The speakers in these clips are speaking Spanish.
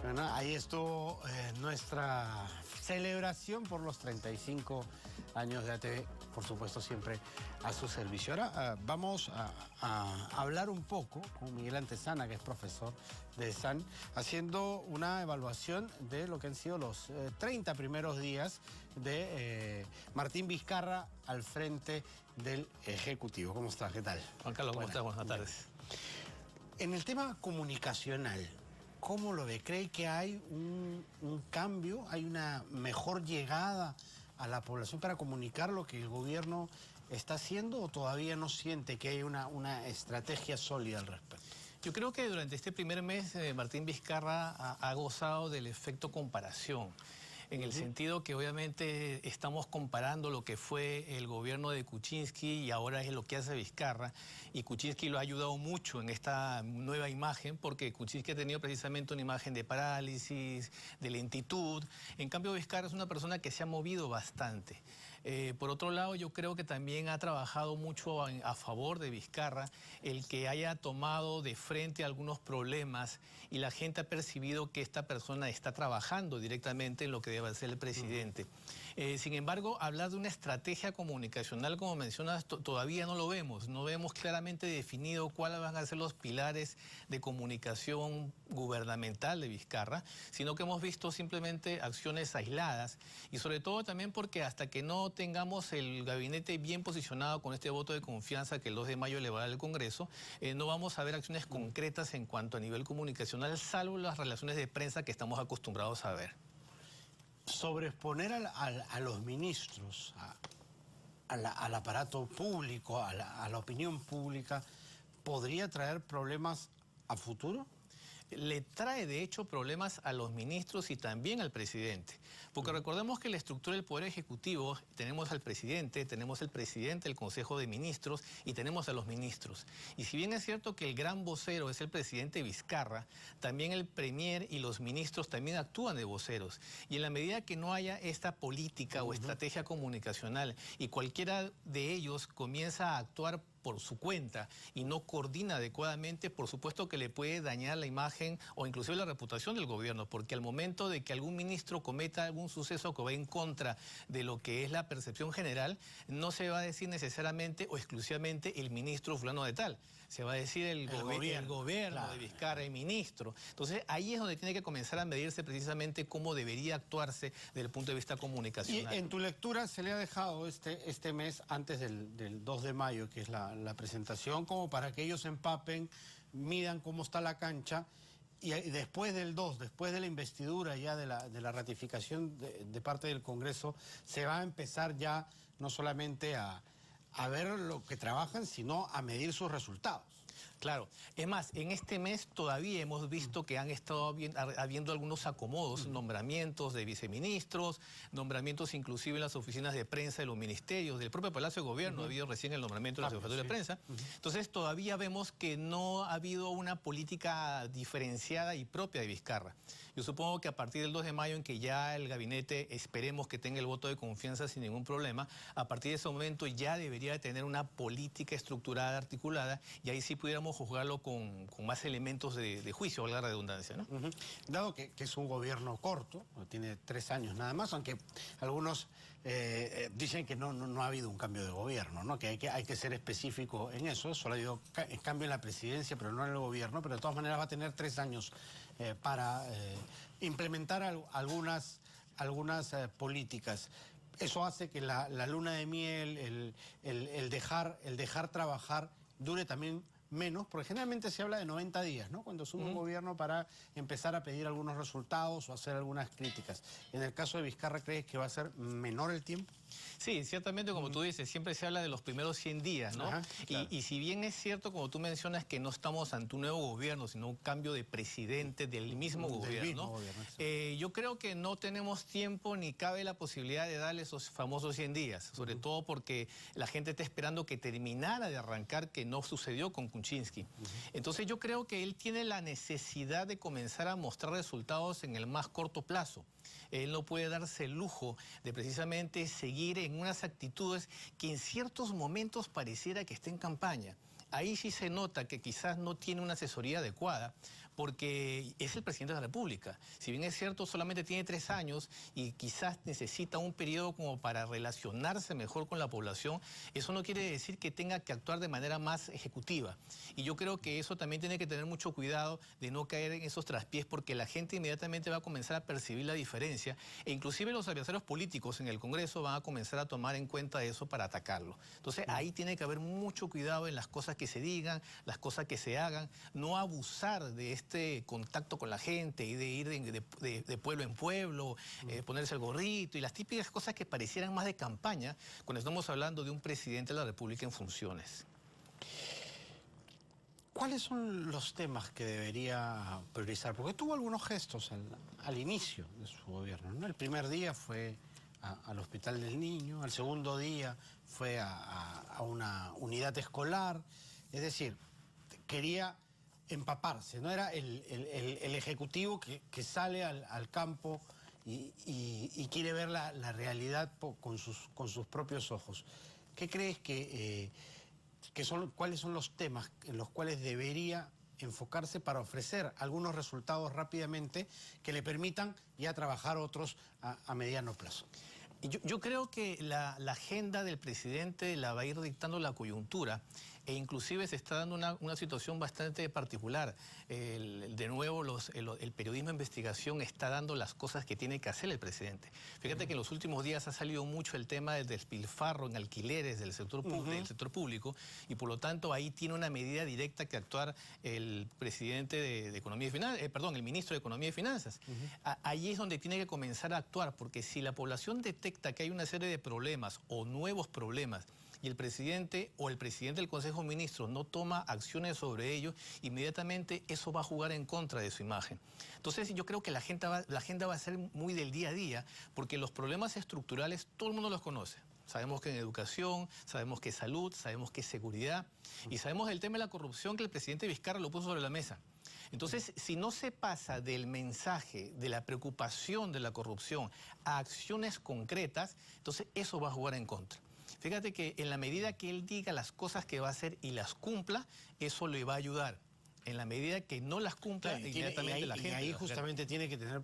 Bueno, ahí estuvo nuestra celebración por los 35 años de ATV, por supuesto siempre a su servicio. Ahora vamos a hablar un poco con Miguel Antezana, que es profesor de SAN, haciendo una evaluación de lo que han sido los 30 primeros días de Martín Vizcarra al frente del Ejecutivo. ¿Cómo estás? ¿Qué tal? Juan Carlos, ¿cómo estás? Buenas tardes. En el tema comunicacional, ¿cómo lo ve? ¿Cree que hay un cambio, hay una mejor llegada a la población para comunicar lo que el gobierno está haciendo, o todavía no siente que hay una estrategia sólida al respecto? Yo creo que durante este primer mes Martín Vizcarra ha gozado del efecto comparación. En el sentido que obviamente estamos comparando lo que fue el gobierno de Kuczynski y ahora es lo que hace Vizcarra, y Kuczynski lo ha ayudado mucho en esta nueva imagen, porque Kuczynski ha tenido precisamente una imagen de parálisis, de lentitud. En cambio, Vizcarra es una persona que se ha movido bastante. Por otro lado, yo creo que también ha trabajado mucho a favor de Vizcarra el que haya tomado de frente algunos problemas, y la gente ha percibido que esta persona está trabajando directamente en lo que debe ser el presidente. Sin embargo, hablar de una estrategia comunicacional, como mencionas, todavía no lo vemos. No vemos claramente definido cuáles van a ser los pilares de comunicación gubernamental de Vizcarra, sino que hemos visto simplemente acciones aisladas, y sobre todo también porque hasta que no tengamos el gabinete bien posicionado con este voto de confianza que el 2 de mayo le va a dar al Congreso, no vamos a ver acciones concretas en cuanto a nivel comunicacional, salvo las relaciones de prensa que estamos acostumbrados a ver. Sobreexponer a los ministros, al aparato público, a la opinión pública, ¿podría traer problemas a futuro? Le trae de hecho problemas a los ministros y también al presidente, porque recordemos que la estructura del Poder Ejecutivo, tenemos al presidente, tenemos el presidente del Consejo de Ministros y tenemos a los ministros. Y si bien es cierto que el gran vocero es el presidente Vizcarra, también el premier y los ministros también actúan de voceros. Y en la medida que no haya esta política o estrategia comunicacional y cualquiera de ellos comienza a actuar por su cuenta y no coordina adecuadamente, por supuesto que le puede dañar la imagen o inclusive la reputación del gobierno, porque al momento de que algún ministro cometa algún suceso que va en contra de lo que es la percepción general, no se va a decir necesariamente o exclusivamente el ministro fulano de tal, se va a decir el gobierno claro, de Vizcarra, el ministro. Entonces ahí es donde tiene que comenzar a medirse precisamente cómo debería actuarse desde el punto de vista comunicacional. Y en tu lectura se le ha dejado este mes antes del 2 de mayo, que es la presentación, como para que ellos empapen, midan cómo está la cancha, y después del 2, después de la investidura ya de la ratificación de parte del Congreso, se va a empezar ya no solamente a ver lo que trabajan, sino a medir sus resultados. Claro, es más, en este mes todavía hemos visto que han estado habiendo algunos acomodos, nombramientos de viceministros, nombramientos inclusive en las oficinas de prensa de los ministerios, del propio Palacio de Gobierno, ha habido recién el nombramiento de la Secretaría de Prensa. Entonces todavía vemos que no ha habido una política diferenciada y propia de Vizcarra. Yo supongo que a partir del 2 de mayo, en que ya el gabinete esperemos que tenga el voto de confianza sin ningún problema, a partir de ese momento ya debería tener una política estructurada, articulada, y ahí sí pudiéramos juzgarlo con más elementos de juicio, valga la redundancia, ¿no? Dado que es un gobierno corto, tiene 3 años nada más, aunque algunos dicen que no ha habido un cambio de gobierno, ¿no? Que hay que ser específico en eso. Solo ha habido cambio en la presidencia, pero no en el gobierno, pero de todas maneras va a tener 3 años para implementar algunas políticas. Eso hace que la luna de miel, el dejar trabajar, dure también menos, porque generalmente se habla de 90 días, ¿no? Cuando asume un gobierno, para empezar a pedir algunos resultados o hacer algunas críticas. En el caso de Vizcarra, ¿crees que va a ser menor el tiempo? Sí, ciertamente, como tú dices, siempre se habla de los primeros 100 días, ¿no? Ajá, claro. Y si bien es cierto, como tú mencionas, que no estamos ante un nuevo gobierno, sino un cambio de presidente del mismo gobierno, yo creo que no tenemos tiempo ni cabe la posibilidad de darle esos famosos 100 días, sobre todo porque la gente está esperando que terminara de arrancar, que no sucedió con Kuczynski. Entonces yo creo que él tiene la necesidad de comenzar a mostrar resultados en el más corto plazo. Él no puede darse el lujo de precisamente seguir en unas actitudes que en ciertos momentos pareciera que esté en campaña. Ahí sí se nota que quizás no tiene una asesoría adecuada, porque es el presidente de la República. Si bien es cierto, solamente tiene 3 años y quizás necesita un periodo como para relacionarse mejor con la población, eso no quiere decir que tenga que actuar de manera más ejecutiva. Y yo creo que eso también tiene que tener mucho cuidado de no caer en esos traspiés, porque la gente inmediatamente va a comenzar a percibir la diferencia, e inclusive los adversarios políticos en el Congreso van a comenzar a tomar en cuenta eso para atacarlo. Entonces ahí tiene que haber mucho cuidado en las cosas que se digan, las cosas que se hagan, no abusar de este contacto con la gente y de ir de pueblo en pueblo, ponerse el gorrito y las típicas cosas que parecieran más de campaña cuando estamos hablando de un presidente de la República en funciones. ¿Cuáles son los temas que debería priorizar? Porque tuvo algunos gestos al inicio de su gobierno, ¿no? El primer día fue al Hospital del Niño, al segundo día fue a una unidad escolar, es decir, quería empaparse, no era el ejecutivo que sale al campo y quiere ver la realidad con sus propios ojos. ¿Qué crees cuáles son los temas en los cuales debería enfocarse para ofrecer algunos resultados rápidamente que le permitan ya trabajar otros a mediano plazo? Yo creo que la agenda del presidente la va a ir dictando la coyuntura, e inclusive se está dando una situación bastante particular. De nuevo, el periodismo de investigación está dando las cosas que tiene que hacer el presidente. Fíjate que en los últimos días ha salido mucho el tema del despilfarro en alquileres del sector público, y por lo tanto ahí tiene una medida directa que actuar el presidente de Economía y Finanzas, el ministro de Economía y Finanzas. Allí es donde tiene que comenzar a actuar, porque si la población detecta que hay una serie de problemas o nuevos problemas y el presidente o el presidente del Consejo de Ministros no toma acciones sobre ello, inmediatamente eso va a jugar en contra de su imagen. Entonces yo creo que la agenda va a ser muy del día a día, porque los problemas estructurales todo el mundo los conoce. Sabemos que en educación, sabemos que salud, sabemos que seguridad, y sabemos el tema de la corrupción, que el presidente Vizcarra lo puso sobre la mesa. Entonces, si no se pasa del mensaje de la preocupación de la corrupción a acciones concretas, entonces eso va a jugar en contra. Fíjate que en la medida que él diga las cosas que va a hacer y las cumpla, eso le va a ayudar. En la medida que no las cumpla, inmediatamente la gente... Y ahí justamente tiene que tener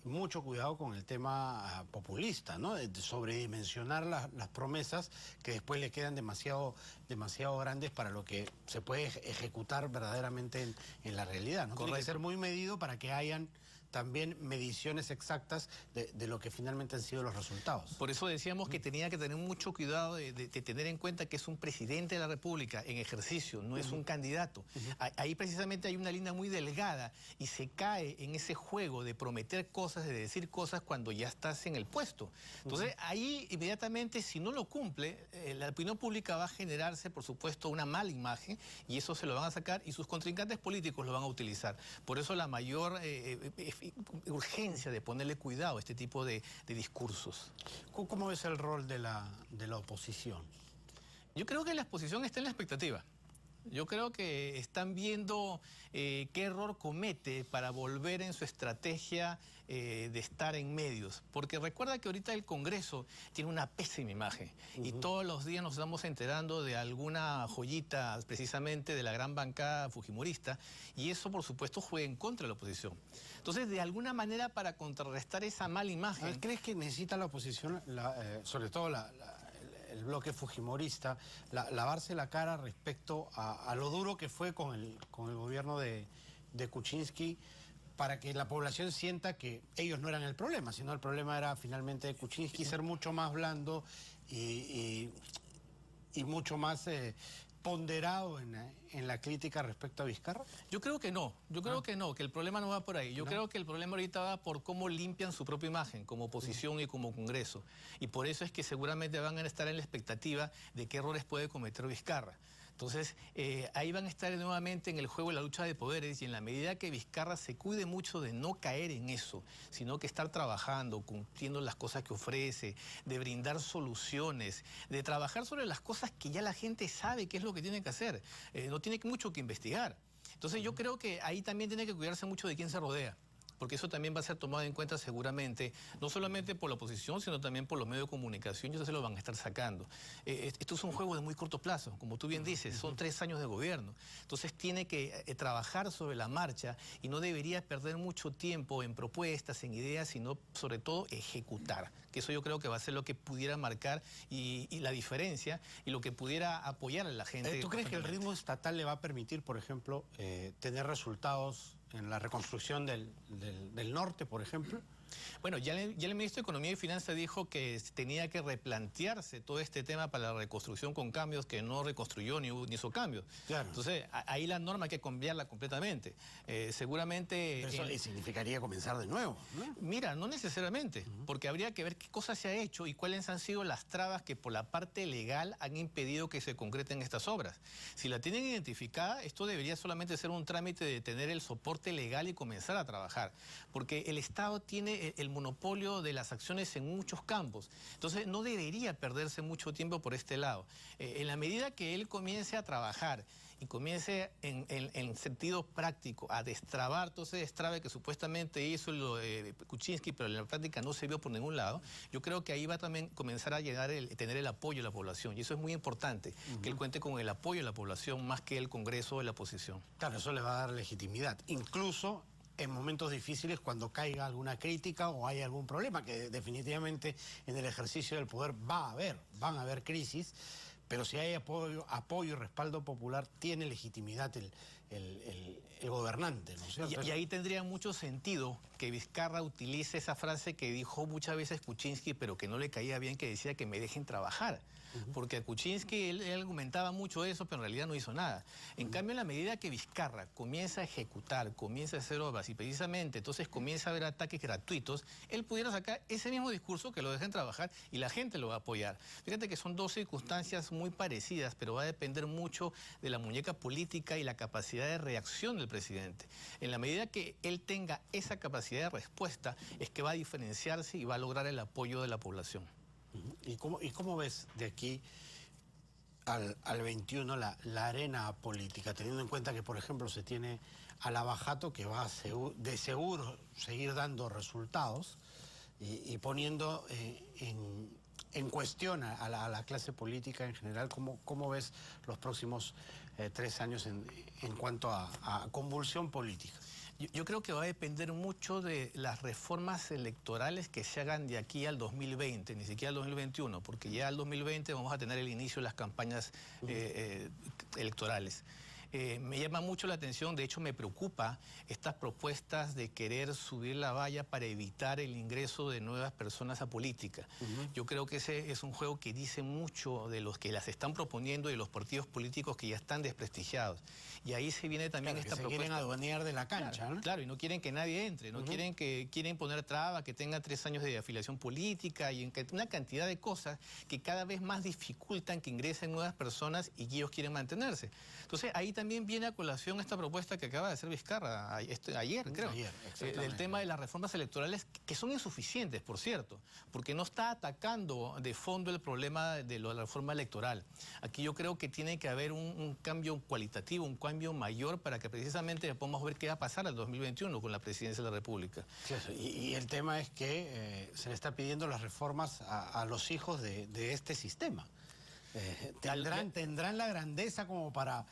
mucho cuidado con el tema populista, ¿no? De sobredimensionar las promesas que después le quedan demasiado grandes para lo que se puede ejecutar verdaderamente en la realidad, ¿no? Tiene que ser muy medido para que hayan también mediciones exactas de lo que finalmente han sido los resultados. Por eso decíamos que tenía que tener mucho cuidado de tener en cuenta que es un presidente de la República en ejercicio, no es un candidato. Ahí precisamente hay una línea muy delgada y se cae en ese juego de prometer cosas, de decir cosas cuando ya estás en el puesto. Entonces ahí inmediatamente, si no lo cumple, la opinión pública va a generarse, por supuesto, una mala imagen, y eso se lo van a sacar y sus contrincantes políticos lo van a utilizar. Por eso la mayor urgencia de ponerle cuidado a este tipo de discursos. ¿Cómo ves el rol de la oposición? Yo creo que la oposición está en la expectativa. Yo creo que están viendo qué error comete para volver en su estrategia de estar en medios. Porque recuerda que ahorita el Congreso tiene una pésima imagen y todos los días nos estamos enterando de alguna joyita precisamente de la gran bancada fujimorista, y eso por supuesto juega en contra de la oposición. Entonces, de alguna manera, para contrarrestar esa mala imagen... ¿Crees que necesita la oposición, sobre todo el bloque fujimorista, lavarse la cara respecto a lo duro que fue con el gobierno de Kuczynski, para que la población sienta que ellos no eran el problema, sino el problema era finalmente de Kuczynski, ser mucho más blando y mucho más ponderado en la crítica respecto a Vizcarra? Yo creo que no, que el problema no va por ahí. Yo creo que el problema ahorita va por cómo limpian su propia imagen como oposición y como Congreso. Y por eso es que seguramente van a estar en la expectativa de qué errores puede cometer Vizcarra. Entonces, ahí van a estar nuevamente en el juego de la lucha de poderes, y en la medida que Vizcarra se cuide mucho de no caer en eso, sino que estar trabajando, cumpliendo las cosas que ofrece, de brindar soluciones, de trabajar sobre las cosas que ya la gente sabe qué es lo que tiene que hacer, no tiene mucho que investigar. Entonces yo creo que ahí también tiene que cuidarse mucho de quién se rodea. porque eso también va a ser tomado en cuenta seguramente, no solamente por la oposición, sino también por los medios de comunicación, y eso se lo van a estar sacando. Esto es un juego de muy corto plazo, como tú bien dices, son 3 años de gobierno. Entonces tiene que trabajar sobre la marcha y no debería perder mucho tiempo en propuestas, en ideas, sino sobre todo ejecutar. Que eso yo creo que va a ser lo que pudiera marcar y la diferencia y lo que pudiera apoyar a la gente. ¿Tú crees que el ritmo estatal le va a permitir, por ejemplo, tener resultados en la reconstrucción del norte, por ejemplo? Bueno, ya el ministro de Economía y Finanzas dijo que tenía que replantearse todo este tema para la reconstrucción con cambios, que no reconstruyó ni hizo cambios. Claro. Entonces, ahí la norma hay que cambiarla completamente. Seguramente... Pero eso significaría comenzar de nuevo, ¿no? Mira, no necesariamente, porque habría que ver qué cosas se ha hecho y cuáles han sido las trabas que por la parte legal han impedido que se concreten estas obras. Si la tienen identificada, esto debería solamente ser un trámite de tener el soporte legal y comenzar a trabajar, porque el Estado tiene el monopolio de las acciones en muchos campos. Entonces no debería perderse mucho tiempo por este lado. En la medida que él comience a trabajar y comience en sentido práctico a destrabar todo ese destrave que supuestamente hizo Kuczynski, pero en la práctica no se vio por ningún lado, yo creo que ahí va también comenzar a tener el apoyo de la población. Y eso es muy importante, que él cuente con el apoyo de la población más que el Congreso de la oposición. Claro, eso le va a dar legitimidad. Incluso en momentos difíciles, cuando caiga alguna crítica o hay algún problema, que definitivamente en el ejercicio del poder van a haber crisis, pero si hay apoyo y respaldo popular, tiene legitimidad el gobernante, ¿no es cierto? Y ahí tendría mucho sentido que Vizcarra utilice esa frase que dijo muchas veces Kuczynski, pero que no le caía bien, que decía que me dejen trabajar. Porque a Kuczynski él argumentaba mucho eso, pero en realidad no hizo nada. En cambio, en la medida que Vizcarra comienza a ejecutar, comienza a hacer obras y precisamente entonces comienza a haber ataques gratuitos, él pudiera sacar ese mismo discurso, que lo dejen trabajar y la gente lo va a apoyar. Fíjate que son 2 circunstancias muy parecidas, pero va a depender mucho de la muñeca política y la capacidad de reacción del presidente. En la medida que él tenga esa capacidad de respuesta, es que va a diferenciarse y va a lograr el apoyo de la población. ¿Y cómo ves de aquí al 21 la arena política, teniendo en cuenta que, por ejemplo, se tiene a Lavajato, que va de seguro seguir dando resultados y poniendo en cuestión a la clase política en general? ¿Cómo ves los próximos 3 años en cuanto a convulsión política? Yo creo que va a depender mucho de las reformas electorales que se hagan de aquí al 2020, ni siquiera al 2021, porque ya al 2020 vamos a tener el inicio de las campañas electorales. Me llama mucho la atención, de hecho me preocupa estas propuestas de querer subir la valla para evitar el ingreso de nuevas personas a política. Yo creo que ese es un juego que dice mucho de los que las están proponiendo y de los partidos políticos que ya están desprestigiados. Y ahí se viene también esta propuesta. Quieren adueñar de la cancha, claro, ¿no? Claro, y no quieren que nadie entre, no quieren poner trabas, que tenga 3 años de afiliación política y una cantidad de cosas que cada vez más dificultan que ingresen nuevas personas y que ellos quieren mantenerse. Entonces ahí también viene a colación esta propuesta que acaba de hacer Vizcarra ayer, creo. El tema de las reformas electorales, que son insuficientes, por cierto, porque no está atacando de fondo el problema de la reforma electoral. Aquí yo creo que tiene que haber un cambio cualitativo, un cambio mayor para que precisamente podamos ver qué va a pasar al 2021 con la presidencia de la República. Sí, y el tema es que se le está pidiendo las reformas a los hijos de este sistema. ¿Tendrán la grandeza como para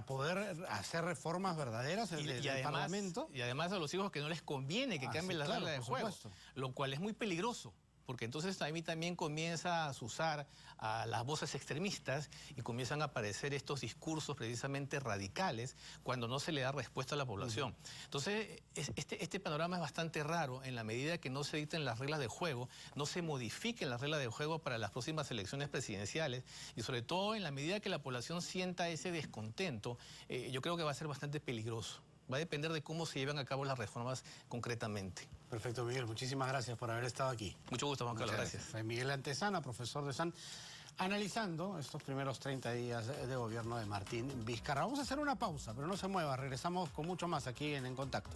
poder hacer reformas verdaderas del Parlamento? Y además a los hijos que no les conviene que cambien las reglas de juego, lo cual es muy peligroso. Porque entonces a mí también comienza a usar a las voces extremistas y comienzan a aparecer estos discursos precisamente radicales cuando no se le da respuesta a la población. Entonces este panorama es bastante raro en la medida que no se dicten las reglas de juego, no se modifiquen las reglas de juego para las próximas elecciones presidenciales y sobre todo en la medida que la población sienta ese descontento, yo creo que va a ser bastante peligroso. Va a depender de cómo se llevan a cabo las reformas concretamente. Perfecto, Miguel. Muchísimas gracias por haber estado aquí. Mucho gusto, Juan Carlos. Gracias. Miguel Antezana, profesor de SAN, analizando estos primeros 30 días de gobierno de Martín Vizcarra. Vamos a hacer una pausa, pero no se mueva. Regresamos con mucho más aquí en Contacto.